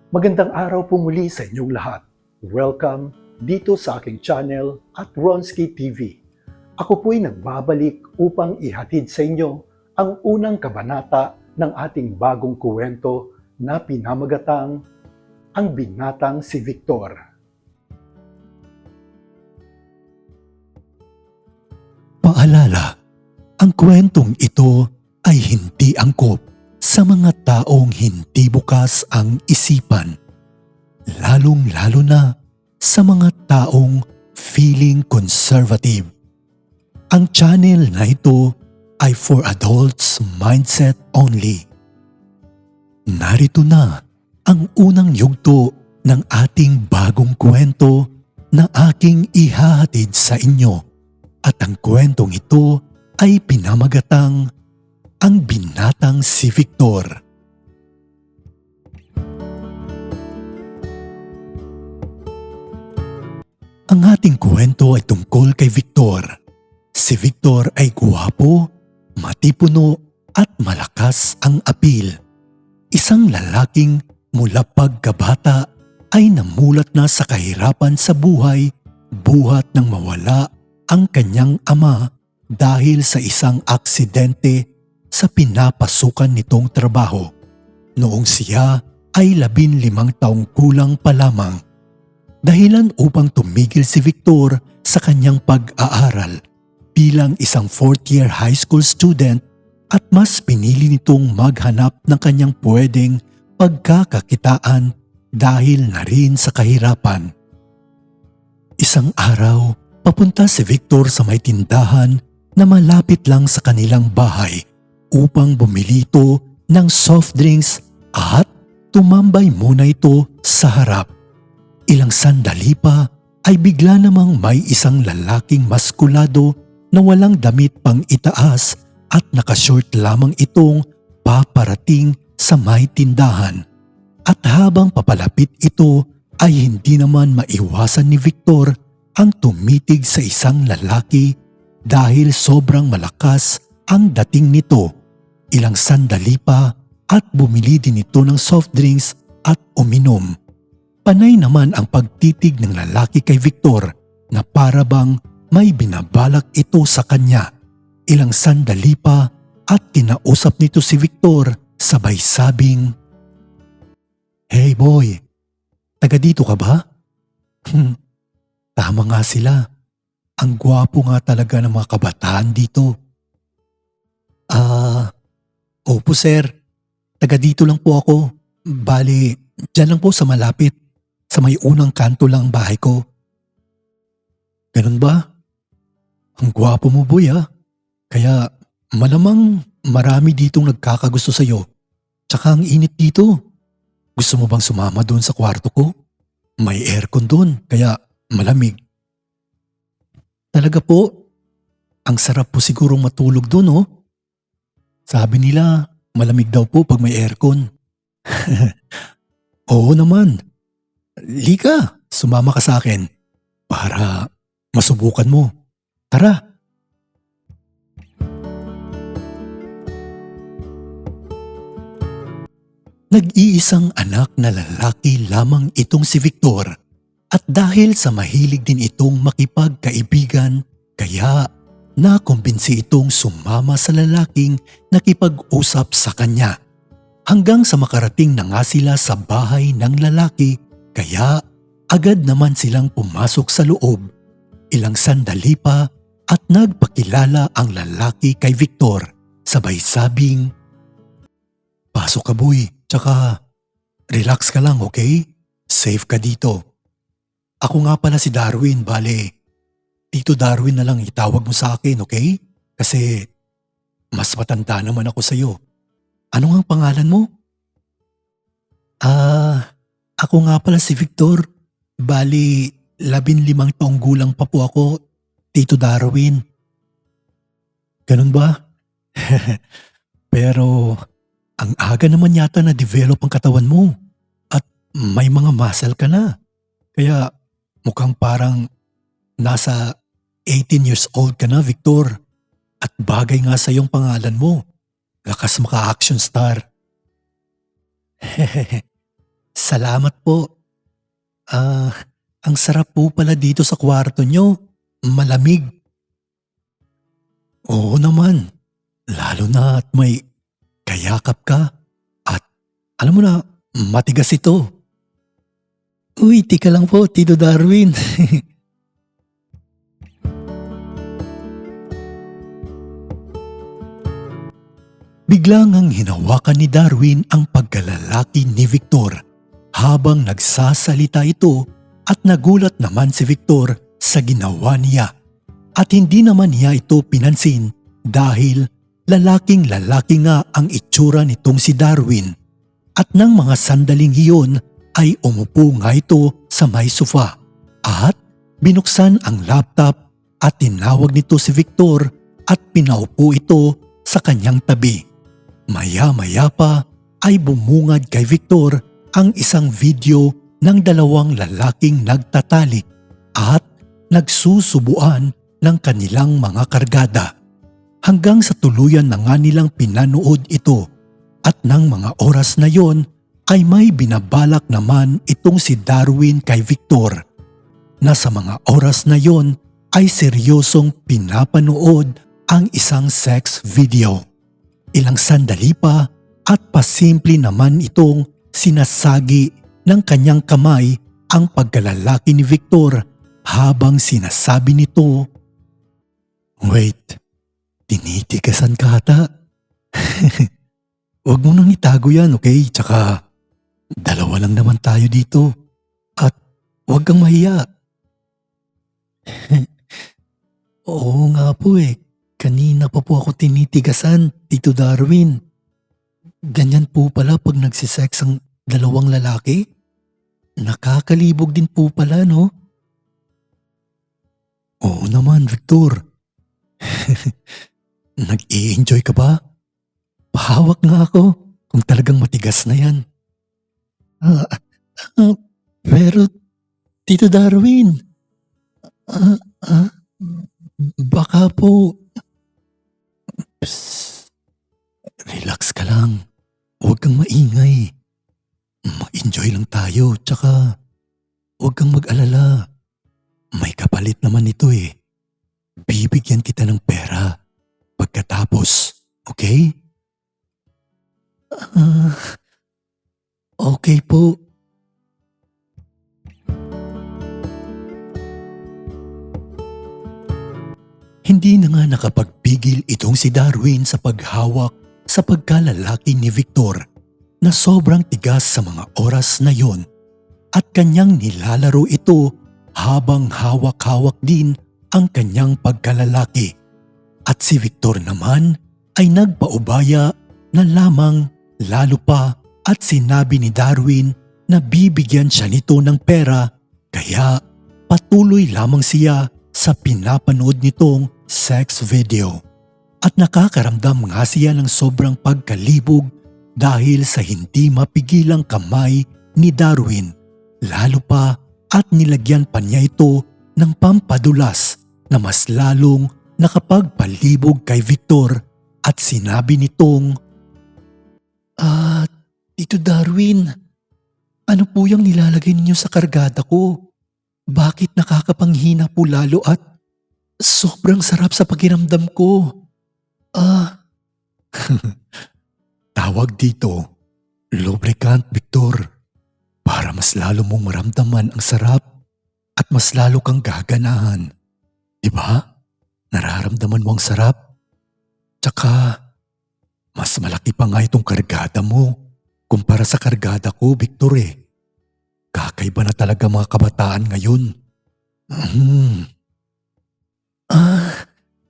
Magandang araw po muli sa inyong lahat. Welcome dito sa aking channel at Ronski TV. Ako po'y nagbabalik upang ihatid sa inyo ang unang kabanata ng ating bagong kuwento na pinamagatang Ang Binatang si Victor. Paalala, ang kwentong ito ay hindi angkop sa mga taong hindi bukas ang isipan, lalong-lalo na sa mga taong feeling conservative. Ang channel na ito ay for adults mindset only. Narito na ang unang yugto ng ating bagong kwento na aking ihahatid sa inyo. At ang kwentong ito ay pinamagatang Ang Binatang si Victor. Ang ating kwento ay tungkol kay Victor. Si Victor ay guwapo, matipuno at malakas ang apil. Isang lalaking mula pagkabata ay namulat na sa kahirapan sa buhay buhat nang mawala ang kanyang ama dahil sa isang aksidente sa pinapasukan nitong trabaho noong siya ay 15 taong gulang pa lamang. Dahilan upang tumigil si Victor sa kanyang pag-aaral bilang isang 4th year high school student at mas pinili nitong maghanap ng kanyang pwedeng pagkakakitaan dahil na rin sa kahirapan. Isang araw, papunta si Victor sa may tindahan na malapit lang sa kanilang bahay upang bumili ito ng soft drinks at tumambay muna ito sa harap. Ilang sandali pa ay bigla namang may isang lalaking maskulado na walang damit pang itaas at nakashort lamang itong paparating sa may tindahan. At habang papalapit ito ay hindi naman maiwasan ni Victor ang tumitig sa isang lalaki dahil sobrang malakas ang dating nito. Ilang sandali pa at bumili din ito ng soft drinks at uminom. Panay naman ang pagtitig ng lalaki kay Victor na para bang may binabalak ito sa kanya. Ilang sandali pa at kinausap nito si Victor sabay sabing, "Hey boy, taga dito ka ba?" Tama nga sila. Ang gwapo nga talaga ng mga kabataan dito. Opo sir. Taga dito lang po ako. Bali, dyan lang po sa malapit. Sa may unang kanto lang ang bahay ko. Ganun ba? Ang gwapo mo boy ah. Kaya malamang marami ditong nagkakagusto sa'yo. Tsaka ang init dito. Gusto mo bang sumama doon sa kwarto ko? May aircon doon, kaya malamig. Talaga po? Ang sarap po sigurong matulog doon oh. Sabi nila, malamig daw po pag may aircon. Oo naman. Lika, sumama ka sa akin para masubukan mo. Tara. Nag-iisang anak na lalaki lamang itong si Victor at dahil sa mahilig din itong makipagkaibigan kaya nakumbinsi itong sumama sa lalaking nakipag-usap sa kanya. Hanggang sa makarating na nga sila sa bahay ng lalaki kaya agad naman silang pumasok sa loob. Ilang sandali pa at nagpakilala ang lalaki kay Victor sabay sabing, "Pasok ka boy, tsaka relax ka lang okay? Safe ka dito. Ako nga pala si Darwin, bale. Tito Darwin na lang itawag mo sa akin, okay? Kasi mas matanda naman ako sa'yo. Ano nga ang pangalan mo?" Ako nga pala si Victor. Bali, 15 taong gulang pa po ako, Tito Darwin. Ganun ba? Pero ang aga naman yata na-develop ang katawan mo at may mga muscle ka na. Kaya mukhang parang nasa 18 years old ka na, Victor. At bagay nga sa iyong pangalan mo. Lakas maka-action star. Salamat po. Ah, ang sarap po pala dito sa kwarto nyo. Malamig. Oo naman. Lalo na at may kayakap ka. At alam mo na, matigas ito. Uy, tika lang po, Tito Darwin. Biglang ang hinawakan ni Darwin ang pagkalalaki ni Victor habang nagsasalita ito at nagulat naman si Victor sa ginawa niya. At hindi naman niya ito pinansin dahil lalaking lalaki nga ang itsura nitong si Darwin. At nang mga sandaling iyon ay umupo nga ito sa may sofa at binuksan ang laptop at tinawag nito si Victor at pinaupo ito sa kanyang tabi. Maya-maya pa ay bumungad kay Victor ang isang video ng dalawang lalaking nagtatalik at nagsusubuan ng kanilang mga kargada. Hanggang sa tuluyan na nga nilang pinanood ito at ng mga oras na yon ay may binabalak naman itong si Darwin kay Victor na sa mga oras na yon ay seryosong pinapanood ang isang sex video. Ilang sandali pa at pasimple naman itong sinasagi ng kanyang kamay ang pagkalalaki ni Victor habang sinasabi nito, "Wait, tinitigasan ka ata? Huwag mo nang itago yan, okay? Tsaka dalawa lang naman tayo dito at huwag kang mahiya." Oo nga po eh. Kanina pa po ako tinitigasan, Tito Darwin. Ganyan po pala pag nagsisex ang dalawang lalaki? Nakakalibog din po pala, no? Oo naman, Victor. Nag-i-enjoy ka ba? Pahawak nga ako kung talagang matigas na yan. Pero, Tito Darwin, baka po... Psst. Relax ka lang. Huwag kang maingay. Mag-enjoy lang tayo. Tsaka huwag kang mag-alala. May kapalit naman ito eh. Bibigyan kita ng pera pagkatapos. Okay? Okay po. Hindi na nga nakapagpigil itong si Darwin sa paghawak sa pagkalalaki ni Victor na sobrang tigas sa mga oras na yon at kanyang nilalaro ito habang hawak-hawak din ang kanyang pagkalalaki. At si Victor naman ay nagpaubaya na lamang lalo pa at sinabi ni Darwin na bibigyan siya nito ng pera kaya patuloy lamang siya sa pinapanood nitong sex video. At nakakaramdam nga siya ng sobrang pagkalibog dahil sa hindi mapigilang kamay ni Darwin. Lalo pa at nilagyan pa niya ito ng pampadulas na mas lalong nakapagpalibog kay Victor at sinabi nitong, Tito Darwin, ano po yung nilalagay ninyo sa kargada ko? Bakit nakakapanghina po lalo at sobrang sarap sa pakiramdam ko? Tawag dito, lubricant, Victor. Para mas lalo mong maramdaman ang sarap at mas lalo kang gaganahan. Diba? Nararamdaman mo ang sarap? Tsaka, mas malaki pa nga itong kargada mo kumpara sa kargada ko, Victor eh. Kakaiba na talaga mga kabataan ngayon.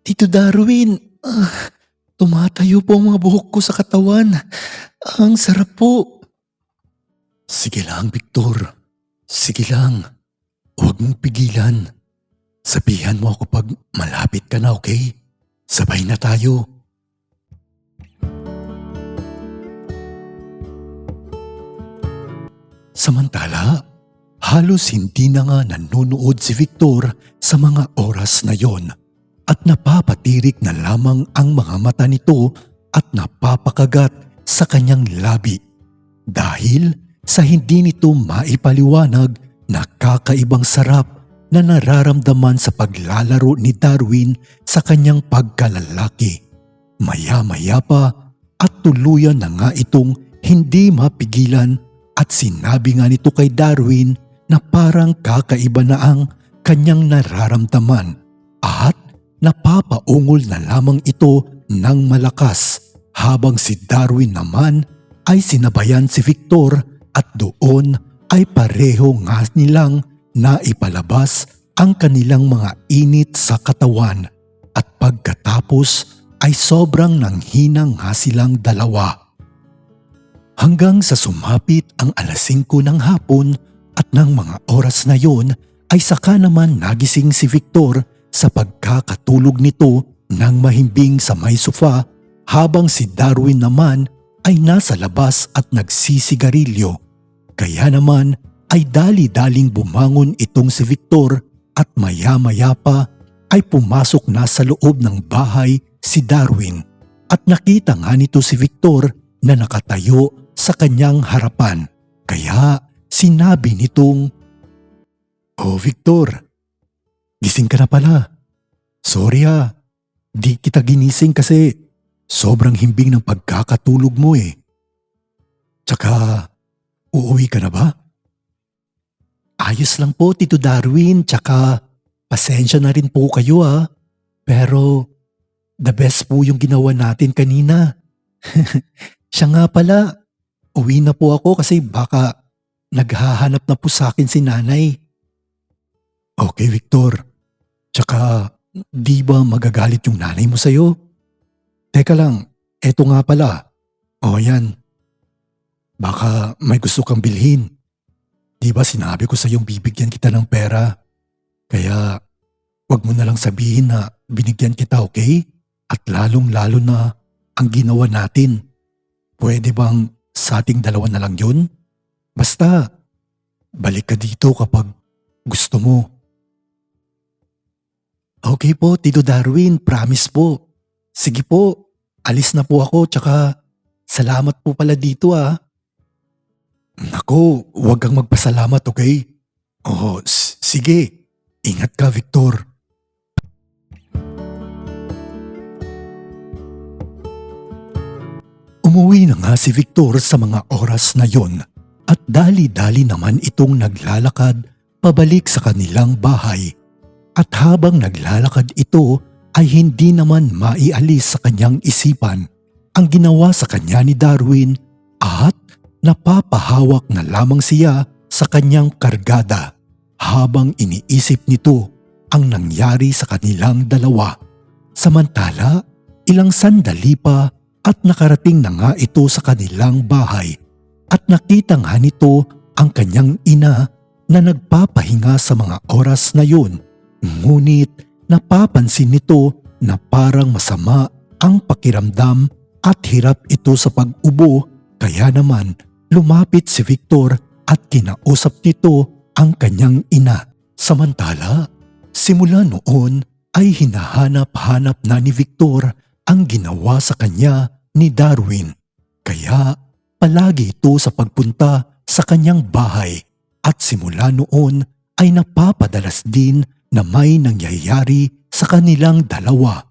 Tito Darwin, tumatayo po ang mga buhok ko sa katawan. Ang sarap po. Sige lang, Victor. Sige lang. Huwag mong pigilan. Sabihan mo ako pag malapit ka na, okay? Sabay na tayo. Samantala, halos hindi na nga nanonood si Victor sa mga oras na yon at napapatirik na lamang ang mga mata nito at napapakagat sa kanyang labi dahil sa hindi nito maipaliwanag na kakaibang sarap na nararamdaman sa paglalaro ni Darwin sa kanyang pagkalalaki. Maya-maya pa at tuluyan na nga itong hindi mapigilan at sinabi nga nito kay Darwin na parang kakaiba na ang kanyang nararamdaman at napapaungol na lamang ito ng malakas habang si Darwin naman ay sinabayan si Victor at doon ay pareho nga nilang naipalabas ang kanilang mga init sa katawan at pagkatapos ay sobrang nanghinang nga silang dalawa. Hanggang sa sumapit ang 5:00 ng hapon at ng mga oras na yon ay saka naman nagising si Victor sa pagkakatulog nito ng mahimbing sa may sofa habang si Darwin naman ay nasa labas at nagsisigarilyo. Kaya naman ay dali-daling bumangon itong si Victor at maya-maya pa ay pumasok na sa loob ng bahay si Darwin at nakita nga nito si Victor na nakatayo sa kanyang harapan. Kaya sinabi nitong, "Oh Victor, gising ka na pala. Sorry di kita ginising kasi sobrang himbing ng pagkakatulog mo eh. Tsaka, uuwi ka na ba?" "Ayos lang po Tito Darwin, tsaka pasensya na rin po kayo pero the best po yung ginawa natin kanina. Siya nga pala, uwi na po ako kasi baka naghahanap na po sa akin si nanay." "Okay Victor, tsaka di ba magagalit yung nanay mo sa'yo? Teka lang, eto nga pala. O yan, baka may gusto kang bilhin. Di ba sinabi ko sa'yong bibigyan kita ng pera? Kaya wag mo na lang sabihin na binigyan kita, okay? At lalong-lalo na ang ginawa natin. Pwede bang sa ating dalawa na lang yun? Basta, balik ka dito kapag gusto mo." "Okay po, Tito Darwin, promise po. Sige po, alis na po ako tsaka salamat po pala dito." "Nako, huwag kang magpasalamat, okay? Oh, sige. Ingat ka, Victor." Umuwi na nga si Victor sa mga oras na yon at dali-dali naman itong naglalakad pabalik sa kanilang bahay. At habang naglalakad ito ay hindi naman maialis sa kanyang isipan ang ginawa sa kanya ni Darwin at napapahawak na lamang siya sa kanyang kargada habang iniisip nito ang nangyari sa kanilang dalawa. Samantala, ilang sandali pa at nakarating na nga ito sa kanilang bahay at nakita nga nito ang kanyang ina na nagpapahinga sa mga oras na yun. Ngunit napapansin nito na parang masama ang pakiramdam at hirap ito sa pag-ubo, kaya naman lumapit si Victor at kinausap nito ang kanyang ina. Samantala, simula noon ay hinahanap-hanap na ni Victor ang ginawa sa kanya ni Darwin. Kaya palagi ito sa pagpunta sa kanyang bahay at simula noon ay napapadalas din na may nangyayari sa kanilang dalawa.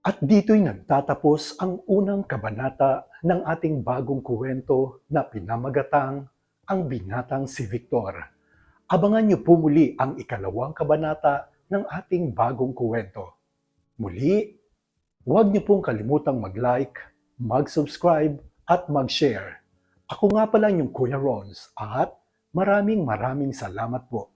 At dito'y nagtatapos ang unang kabanata ng ating bagong kuwento na pinamagatang Ang Binatang si Victor. Abangan niyo po muli ang ikalawang kabanata ng ating bagong kuwento. Muli, huwag niyo pong kalimutang mag-like, mag-subscribe at mag-share. Ako nga pala yung Kuya Rons at maraming salamat po.